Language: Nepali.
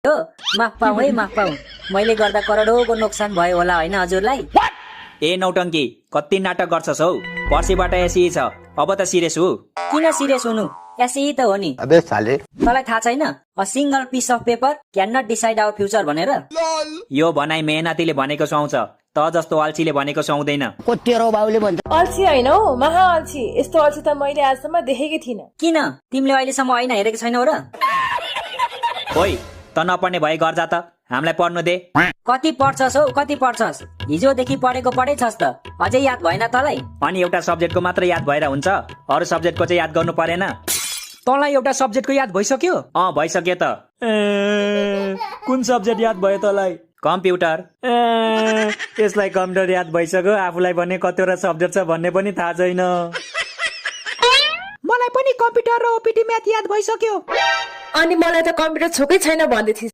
हो माफ पाऊ है माफ पाऊ मैले गर्दा करोडौंको नोक्सान भयो होला हैन हजुरलाई ए नौटङ्की कति नाटक गर्छस् हौ पर्सिबाट एसई छ अब त सिरियस हु किन सिरियस हुनु एसई त हो नि अबे साले तँलाई थाहा छैन a single piece of paper can not decide our future भनेर यो भनाइ मेहनतीले भनेको सुहाउँछ त जस्तो अल्छीले भनेको सुहाउँदैन कोटेरो बाउले भन्छ अल्छी होइन हौ महा अल्छी यस्तो अल्छी त मैले आजसम्म देखेकै थिइनँ किन तिमीले अहिलेसम्म ऐना हेरेको छैनौ र ओइ त नपढ्ने भए घर जा त हामीलाई पढ्नु दे कति पढ्छस् हौ कति पढ्छस् हिजोदेखि पढेको पढेछस् त अझै याद भएन तँलाई अनि एउटा सब्जेक्टको मात्र याद भएर हुन्छ अरू सब्जेक्टको चाहिँ याद गर्नु परेन तँलाई एउटा सब्जेक्टको याद भइसक्यो भइसक्यो त कुन सब्जेक्ट याद भयो तँलाई कम्प्युटर यसलाई कम्प्युटर याद भइसक्यो आफूलाई भने कतिवटा सब्जेक्ट छ भन्ने पनि थाहा छैन मलाई पनि कम्प्युटर र ओपिटी म्याथ याद भइसक्यो अनि मलाई त कम्प्युटर छोकै छैन भन्दै थिइस्